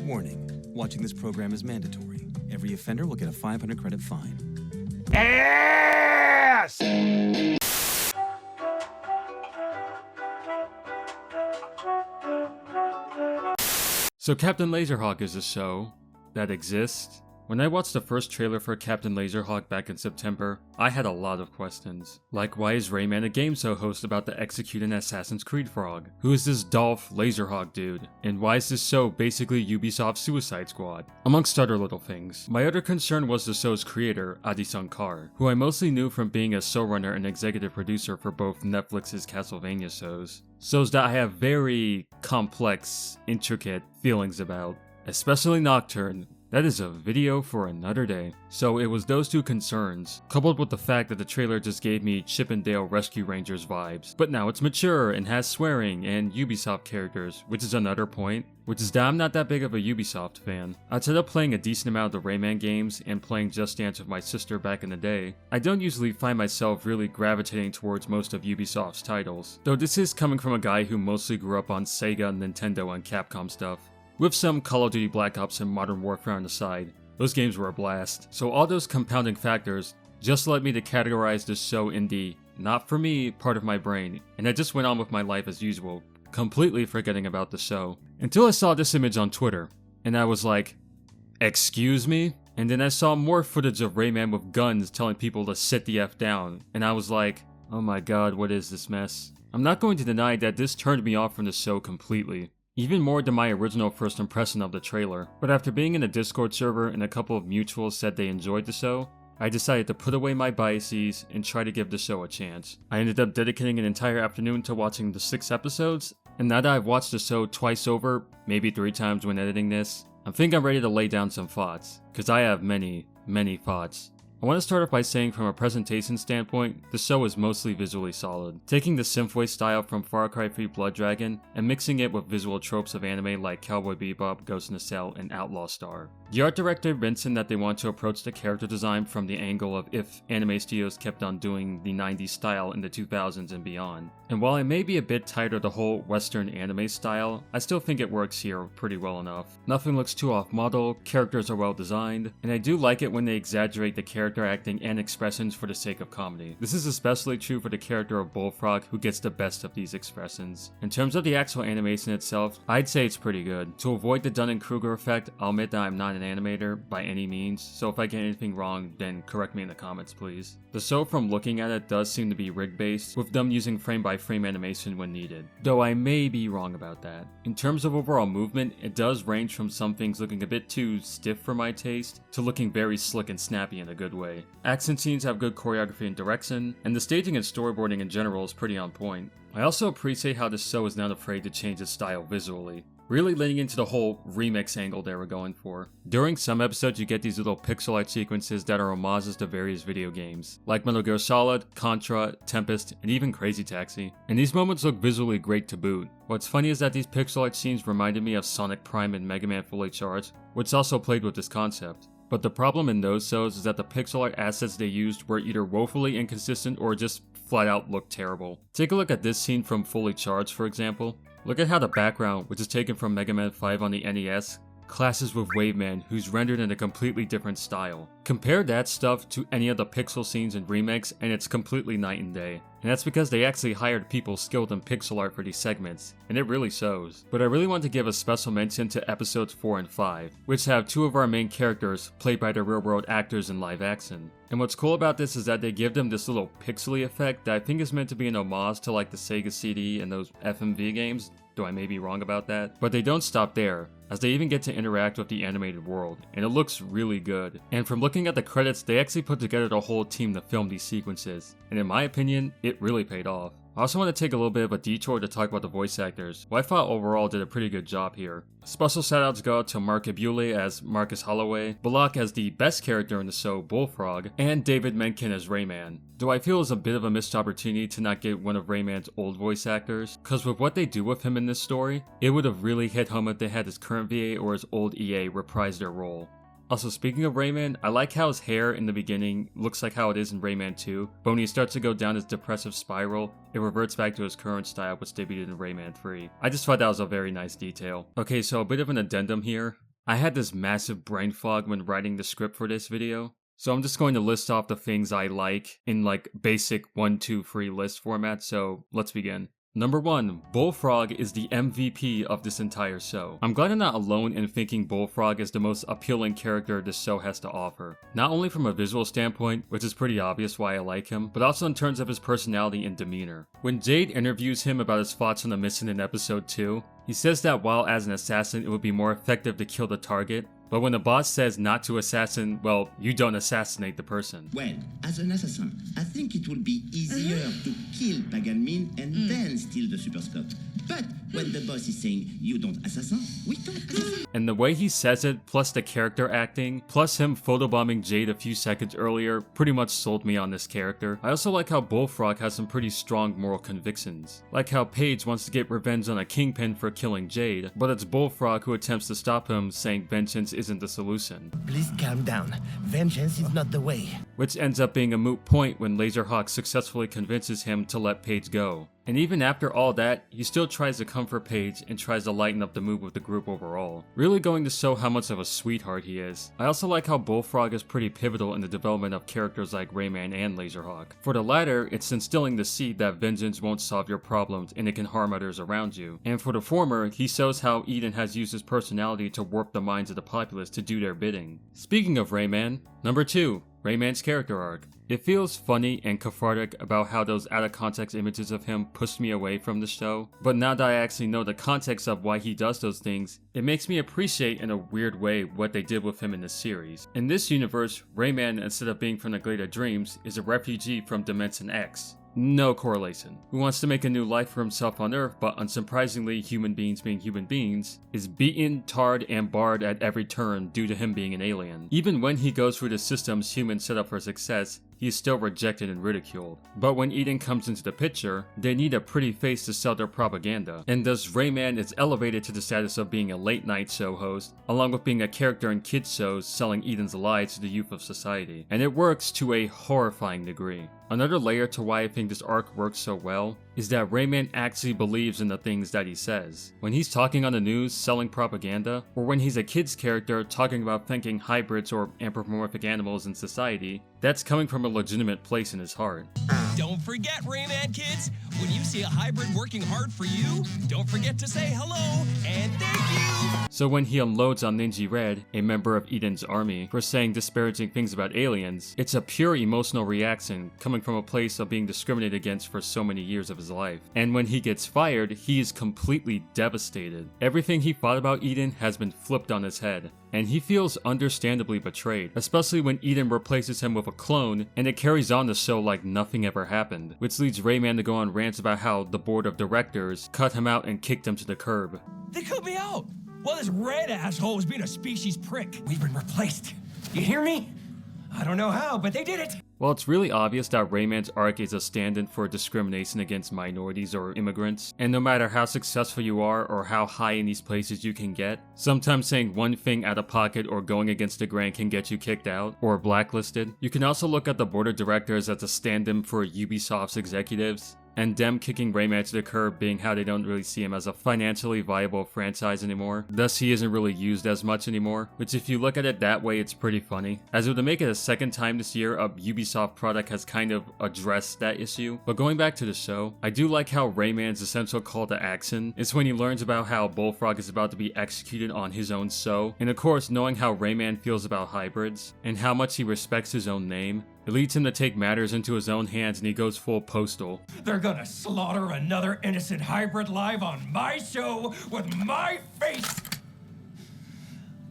Warning, watching this program is mandatory. Every offender will get a 500 credit fine. Ass! So Captain Laserhawk is a show that exists. When I watched the first trailer for Captain Laserhawk back in September, I had a lot of questions. Like, why is Rayman a game show host about to execute an Assassin's Creed frog? Who is this Dolph Laserhawk dude? And why is this show basically Ubisoft's Suicide Squad? Amongst other little things. My other concern was the show's creator, Adi Shankar, who I mostly knew from being a showrunner and executive producer for both Netflix's Castlevania shows. Shows that I have very complex, intricate feelings about, especially Nocturne. That is a video for another day. So it was those two concerns, coupled with the fact that the trailer just gave me Chip and Dale Rescue Rangers vibes. But now it's mature and has swearing and Ubisoft characters, which is another point, which is that I'm not that big of a Ubisoft fan. Outside of playing a decent amount of the Rayman games and playing Just Dance with my sister back in the day, I don't usually find myself really gravitating towards most of Ubisoft's titles. Though this is coming from a guy who mostly grew up on Sega, Nintendo, and Capcom stuff. With some Call of Duty Black Ops and Modern Warfare on the side, those games were a blast. So all those compounding factors just led me to categorize this show in the not for me part of my brain, and I just went on with my life as usual, completely forgetting about the show. Until I saw this image on Twitter, and I was like, excuse me? And then I saw more footage of Rayman with guns telling people to sit the F down, and I was like, oh my god, what is this mess? I'm not going to deny that this turned me off from the show completely. Even more than my original first impression of the trailer. But after being in a Discord server and a couple of mutuals said they enjoyed the show, I decided to put away my biases and try to give the show a chance. I ended up dedicating an entire afternoon to watching the 6 episodes, and now that I've watched the show twice over, maybe 3 times when editing this, I think I'm ready to lay down some thoughts, because I have many, many thoughts. I want to start off by saying from a presentation standpoint, the show is mostly visually solid. Taking the synthwave style from Far Cry 3 Blood Dragon and mixing it with visual tropes of anime like Cowboy Bebop, Ghost in the Shell, and Outlaw Star. The art director mentioned that they want to approach the character design from the angle of if anime studios kept on doing the 90s style in the 2000s and beyond. And while I may be a bit tired of the whole Western anime style, I still think it works here pretty well enough. Nothing looks too off model, characters are well designed, and I do like it when they exaggerate the character acting and expressions for the sake of comedy. This is especially true for the character of Bullfrog, who gets the best of these expressions. In terms of the actual animation itself, I'd say it's pretty good. To avoid the Dunning-Kruger effect, I'll admit that I'm not an animator by any means, so if I get anything wrong, then correct me in the comments please. The show from looking at it does seem to be rig-based, with them using frame-by-frame animation when needed, though I may be wrong about that. In terms of overall movement, it does range from some things looking a bit too stiff for my taste, to looking very slick and snappy in a good way. Action scenes have good choreography and direction, and the staging and storyboarding in general is pretty on point. I also appreciate how this show is not afraid to change its style visually, really leaning into the whole remix angle they were going for. During some episodes you get these little pixel art sequences that are homages to various video games, like Metal Gear Solid, Contra, Tempest, and even Crazy Taxi. And these moments look visually great to boot. What's funny is that these pixel art scenes reminded me of Sonic Prime and Mega Man Fully Charged, which also played with this concept. But the problem in those shows is that the pixel art assets they used were either woefully inconsistent or just flat out looked terrible. Take a look at this scene from Fully Charged, for example. Look at how the background, which is taken from Mega Man 5 on the NES, clashes with Waveman, who's rendered in a completely different style. Compare that stuff to any of the pixel scenes in remakes and it's completely night and day. And that's because they actually hired people skilled in pixel art for these segments, and it really shows. But I really want to give a special mention to episodes 4 and 5, which have 2 of our main characters played by the real world actors in live action. And what's cool about this is that they give them this little pixely effect that I think is meant to be an homage to like the Sega CD and those FMV games, though I may be wrong about that. But they don't stop there, as they even get to interact with the animated world, and it looks really good. And from looking at the credits, they actually put together the whole team to film these sequences, and in my opinion, it really paid off. I also want to take a little bit of a detour to talk about the voice actors, who I thought overall did a pretty good job here. Special shoutouts go out to Mark Abule as Marcus Holloway, Balak as the best character in the show, Bullfrog, and David Menken as Rayman. Though I feel it was a bit of a missed opportunity to not get one of Rayman's old voice actors, cause with what they do with him in this story, it would have really hit home if they had his current VA or his old EA reprise their role. Also, speaking of Rayman, I like how his hair in the beginning looks like how it is in Rayman 2, but when he starts to go down his depressive spiral, it reverts back to his current style, which debuted in Rayman 3. I just thought that was a very nice detail. Okay, so a bit of an addendum here. I had this massive brain fog when writing the script for this video, so I'm just going to list off the things I like in like basic 1, 2, 3 list format, so let's begin. Number 1, Bullfrog is the MVP of this entire show. I'm glad I'm not alone in thinking Bullfrog is the most appealing character this show has to offer. Not only from a visual standpoint, which is pretty obvious why I like him, but also in terms of his personality and demeanor. When Jade interviews him about his thoughts on the mission in episode 2, he says that while as an assassin it would be more effective to kill the target, but when the boss says not to assassin, well, you don't assassinate the person. Well, as an assassin, I think it would be easier to kill Paganmin and then steal the super scope. But when the boss is saying you don't assassin, we don't assassin. And the way he says it, plus the character acting, plus him photobombing Jade a few seconds earlier, pretty much sold me on this character. I also like how Bullfrog has some pretty strong moral convictions. Like how Paige wants to get revenge on a kingpin for killing Jade, but it's Bullfrog who attempts to stop him, saying vengeance isn't the solution. Please calm down. Vengeance is not the way. Which ends up being a moot point when Laserhawk successfully convinces him to let Paige go. And even after all that, he still tries to comfort Paige and tries to lighten up the mood with the group overall. Really going to show how much of a sweetheart he is. I also like how Bullfrog is pretty pivotal in the development of characters like Rayman and Laserhawk. For the latter, it's instilling the seed that vengeance won't solve your problems and it can harm others around you. And for the former, he shows how Eden has used his personality to warp the minds of the populace to do their bidding. Speaking of Rayman, number 2, Rayman's character arc. It feels funny and cathartic about how those out-of-context images of him pushed me away from the show, but now that I actually know the context of why he does those things, it makes me appreciate in a weird way what they did with him in this series. In this universe, Rayman, instead of being from the Glade of Dreams, is a refugee from Dimension X. No correlation. Who wants to make a new life for himself on Earth, but unsurprisingly, human beings being human beings, is beaten, tarred, and barred at every turn due to him being an alien. Even when he goes through the systems humans set up for success, he is still rejected and ridiculed. But when Eden comes into the picture, they need a pretty face to sell their propaganda, and thus Rayman is elevated to the status of being a late night show host, along with being a character in kids shows selling Eden's lies to the youth of society. And it works to a horrifying degree. Another layer to why I think this arc works so well is that Rayman actually believes in the things that he says. When he's talking on the news selling propaganda, or when he's a kid's character talking about thanking hybrids or anthropomorphic animals in society, that's coming from a legitimate place in his heart. Don't forget, Rayman kids, when you see a hybrid working hard for you, don't forget to say hello and thank you! So when he unloads on Ninja Red, a member of Eden's army, for saying disparaging things about aliens, it's a pure emotional reaction coming from a place of being discriminated against for so many years of his life. And when he gets fired, he is completely devastated. Everything he thought about Eden has been flipped on his head, and he feels understandably betrayed, especially when Eden replaces him with a clone, and it carries on the show like nothing ever happened, which leads Rayman to go on rants about how the board of directors cut him out and kicked him to the curb. They cut me out! Well, this red asshole has been a species prick. We've been replaced. You hear me? I don't know how, but they did it! Well, it's really obvious that Rayman's arc is a stand-in for discrimination against minorities or immigrants, and no matter how successful you are or how high in these places you can get, sometimes saying one thing out of pocket or going against the grain can get you kicked out or blacklisted. You can also look at the board of directors as a stand-in for Ubisoft's executives, and them kicking Rayman to the curb being how they don't really see him as a financially viable franchise anymore. Thus, he isn't really used as much anymore, which if you look at it that way, it's pretty funny. As it would make it a second time this year, a Ubisoft product has kind of addressed that issue. But going back to the show, I do like how Rayman's essential call to action is when he learns about how Bullfrog is about to be executed on his own show, and of course, knowing how Rayman feels about hybrids, and how much he respects his own name, it leads him to take matters into his own hands and he goes full postal. They're gonna slaughter another innocent hybrid live on my show with my face!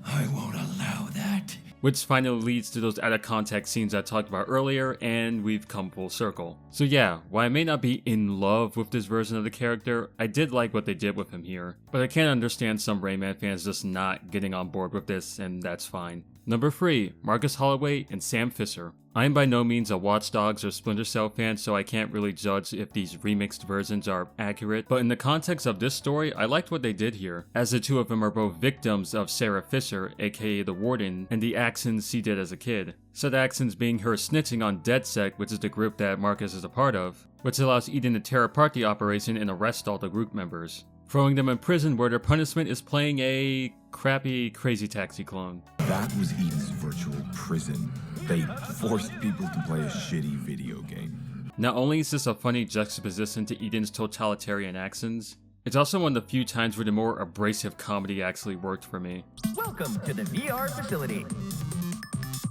I won't allow that. Which finally leads to those out-of-context scenes I talked about earlier, and we've come full circle. So yeah, while I may not be in love with this version of the character, I did like what they did with him here. But I can understand some Rayman fans just not getting on board with this, and that's fine. Number 3, Marcus Holloway and Sam Fisher. I am by no means a Watch Dogs or Splinter Cell fan, so I can't really judge if these remixed versions are accurate, but in the context of this story, I liked what they did here, as the two of them are both victims of Sarah Fisher, aka the Warden, and the actions she did as a kid. Said actions being her snitching on DedSec, which is the group that Marcus is a part of, which allows Eden to tear apart the operation and arrest all the group members, throwing them in prison where their punishment is playing a crappy Crazy Taxi clone. That was Eden's virtual prison. They forced people to play a shitty video game. Not only is this a funny juxtaposition to Eden's totalitarian actions, it's also one of the few times where the more abrasive comedy actually worked for me. Welcome to the VR facility.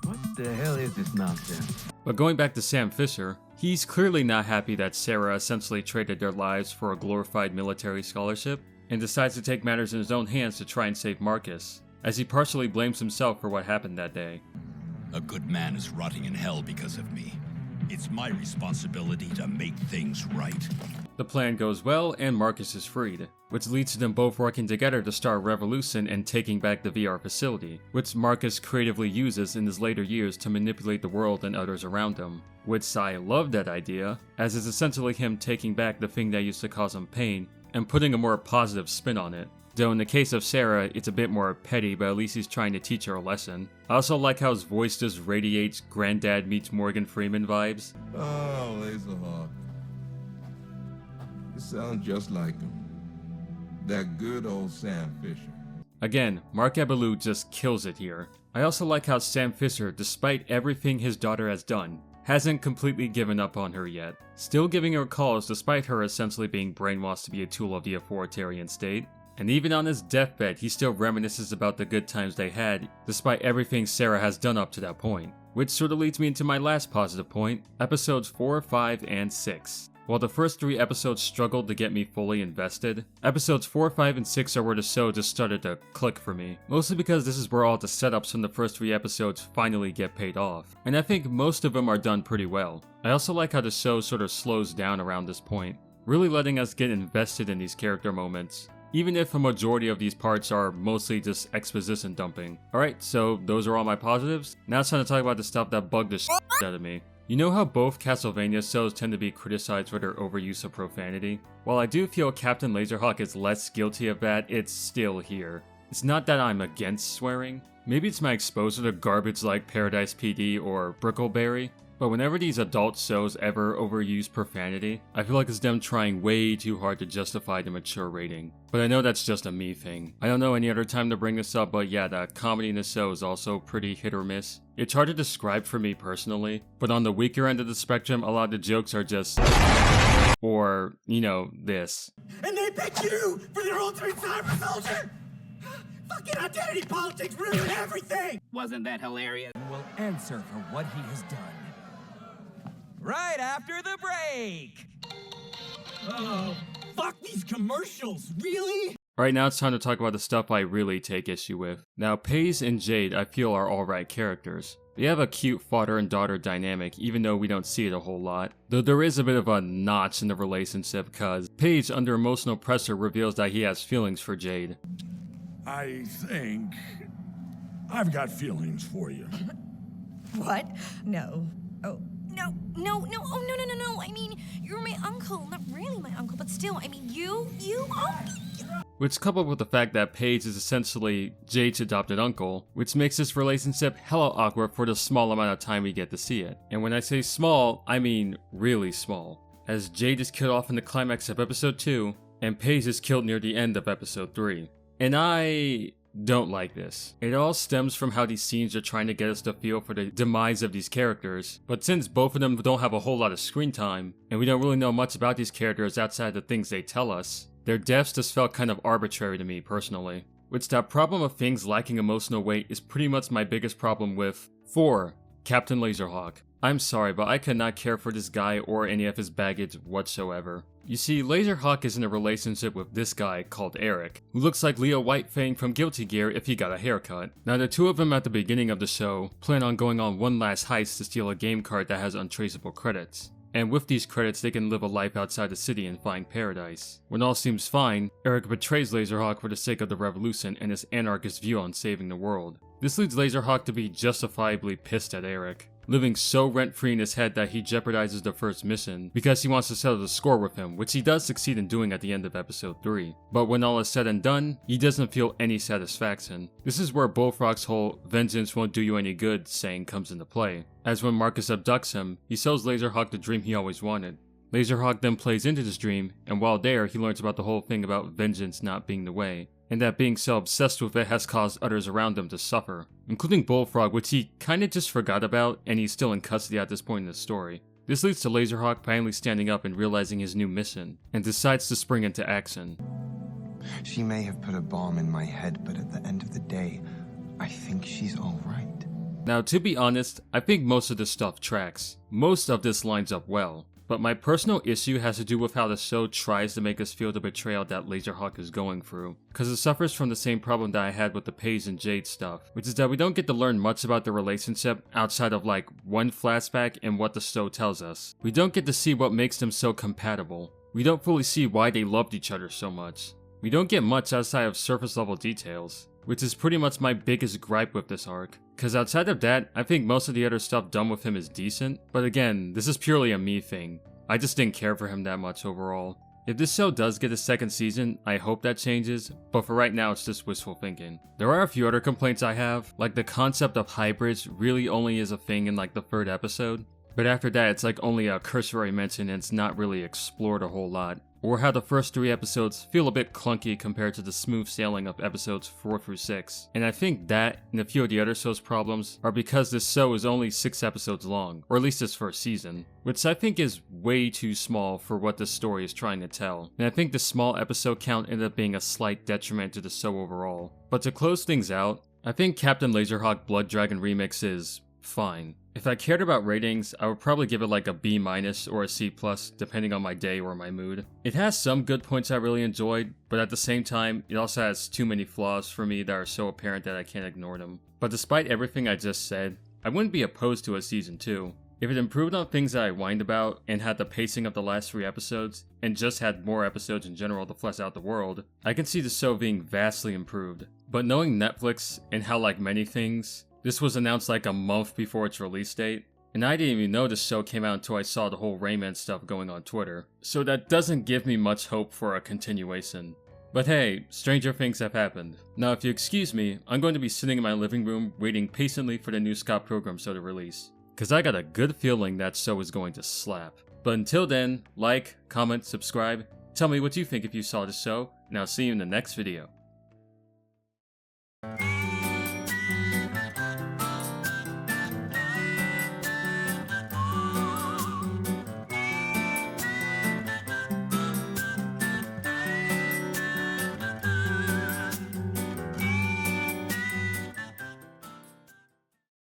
What the hell is this nonsense? But going back to Sam Fisher, he's clearly not happy that Sarah essentially traded their lives for a glorified military scholarship, and decides to take matters in his own hands to try and save Marcus, as he partially blames himself for what happened that day. A good man is rotting in hell because of me. It's my responsibility to make things right. The plan goes well, and Marcus is freed, which leads to them both working together to start a revolution and taking back the VR facility, which Marcus creatively uses in his later years to manipulate the world and others around him. Which I love that idea, as it's essentially him taking back the thing that used to cause him pain and putting a more positive spin on it. Though in the case of Sarah, it's a bit more petty, but at least he's trying to teach her a lesson. I also like how his voice just radiates Granddad meets Morgan Freeman vibes. Oh, Laserhawk. You sound just like him. That good old Sam Fisher. Again, Mark Abaloo just kills it here. I also like how Sam Fisher, despite everything his daughter has done, hasn't completely given up on her yet. Still giving her calls despite her essentially being brainwashed to be a tool of the authoritarian state. And even on his deathbed, he still reminisces about the good times they had, despite everything Sarah has done up to that point. Which sort of leads me into my last positive point, episodes 4, 5, and 6. While the first 3 episodes struggled to get me fully invested, episodes 4, 5, and 6 are where the show just started to click for me. Mostly because this is where all the setups from the first 3 episodes finally get paid off. And I think most of them are done pretty well. I also like how the show sort of slows down around this point, really letting us get invested in these character moments, even if a majority of these parts are mostly just exposition dumping. Alright, so those are all my positives. Now it's time to talk about the stuff that bugged the shit out of me. You know how both Castlevania shows tend to be criticized for their overuse of profanity? While I do feel Captain Laserhawk is less guilty of that, it's still here. It's not that I'm against swearing. Maybe it's my exposure to garbage like Paradise PD or Brickleberry. But whenever these adult shows ever overuse profanity, I feel like it's them trying way too hard to justify the mature rating. But I know that's just a me thing. I don't know any other time to bring this up, but yeah, the comedy in the show is also pretty hit or miss. It's hard to describe for me personally, but on the weaker end of the spectrum, a lot of the jokes are just... or, you know, this. And they picked you for their ultimate cyber soldier! Fucking identity politics ruined everything! Wasn't that hilarious? Will answer for what he has done. Right after the break! Oh, fuck these commercials, really? Alright, now it's time to talk about the stuff I really take issue with. Now, Paige and Jade I feel are alright characters. They have a cute father and daughter dynamic, even though we don't see it a whole lot. Though there is a bit of a notch in the relationship, cause Paige, under emotional pressure, reveals that he has feelings for Jade. I think I've got feelings for you. What? No. Oh, no. I mean, you're my uncle. Not really my uncle, but still, I mean, you are... Which, coupled with the fact that Paige is essentially Jade's adopted uncle, which makes this relationship hella awkward for the small amount of time we get to see it. And when I say small, I mean really small. As Jade is killed off in the climax of episode 2, and Paige is killed near the end of episode 3. And I don't like this. It all stems from how these scenes are trying to get us to feel for the demise of these characters, but since both of them don't have a whole lot of screen time, and we don't really know much about these characters outside the things they tell us, their deaths just felt kind of arbitrary to me personally. Which that problem of things lacking emotional weight is pretty much my biggest problem with 4. Captain Laserhawk. I'm sorry, but I could not care for this guy or any of his baggage whatsoever. You see, Laserhawk is in a relationship with this guy called Eric, who looks like Leo Whitefang from Guilty Gear if he got a haircut. Now the two of them at the beginning of the show plan on going on one last heist to steal a game card that has untraceable credits. And with these credits they can live a life outside the city and find paradise. When all seems fine, Eric betrays Laserhawk for the sake of the revolution and his anarchist view on saving the world. This leads Laserhawk to be justifiably pissed at Eric, living so rent-free in his head that he jeopardizes the first mission because he wants to settle the score with him, which he does succeed in doing at the end of episode 3. But when all is said and done, he doesn't feel any satisfaction. This is where Bullfrog's whole "vengeance won't do you any good" saying comes into play, as when Marcus abducts him, he sells Laserhawk the dream he always wanted. Laserhawk then plays into this dream, and while there, he learns about the whole thing about vengeance not being the way. and that being so obsessed with it has caused others around him to suffer, including Bullfrog, which he kinda just forgot about, and he's still in custody at this point in the story. This leads to Laserhawk finally standing up and realizing his new mission, and decides to spring into action. She may have put a bomb in my head, but at the end of the day, I think she's alright. Now, to be honest, I think most of this stuff tracks. Most of this lines up well. But my personal issue has to do with how the show tries to make us feel the betrayal that Laserhawk is going through, because it suffers from the same problem that I had with the Paige and Jade stuff, which is that we don't get to learn much about the relationship outside of like one flashback and what the show tells us. We don't get to see what makes them so compatible. We don't fully see why they loved each other so much. We don't get much outside of surface level details, which is pretty much my biggest gripe with this arc. Cause outside of that, I think most of the other stuff done with him is decent, but again, this is purely a me thing. I just didn't care for him that much overall. If this show does get a second season, I hope that changes, but for right now it's just wishful thinking. There are a few other complaints I have, like the concept of hybrids really only is a thing in like the 3rd episode, but after that it's like only a cursory mention and it's not really explored a whole lot. Or how the first 3 episodes feel a bit clunky compared to the smooth sailing of episodes 4 through 6. And I think that, and a few of the other show's problems, are because this show is only 6 episodes long, or at least its first season, which I think is way too small for what this story is trying to tell. And I think the small episode count ended up being a slight detriment to the show overall. But to close things out, I think Captain Laserhawk Blood Dragon Remix is fine. If I cared about ratings, I would probably give it like a B- or a C+, depending on my day or my mood. It has some good points I really enjoyed, but at the same time, it also has too many flaws for me that are so apparent that I can't ignore them. But despite everything I just said, I wouldn't be opposed to a season 2. If it improved on things that I whined about, and had the pacing of the last 3 episodes, and just had more episodes in general to flesh out the world, I can see the show being vastly improved. But knowing Netflix, and how like many things, this was announced like a month before its release date, and I didn't even know the show came out until I saw the whole Rayman stuff going on Twitter, so that doesn't give me much hope for a continuation. But hey, stranger things have happened. Now if you excuse me, I'm going to be sitting in my living room waiting patiently for the new Scott Pilgrim show to release, cause I got a good feeling that show is going to slap. But until then, like, comment, subscribe, tell me what you think if you saw the show, and I'll see you in the next video.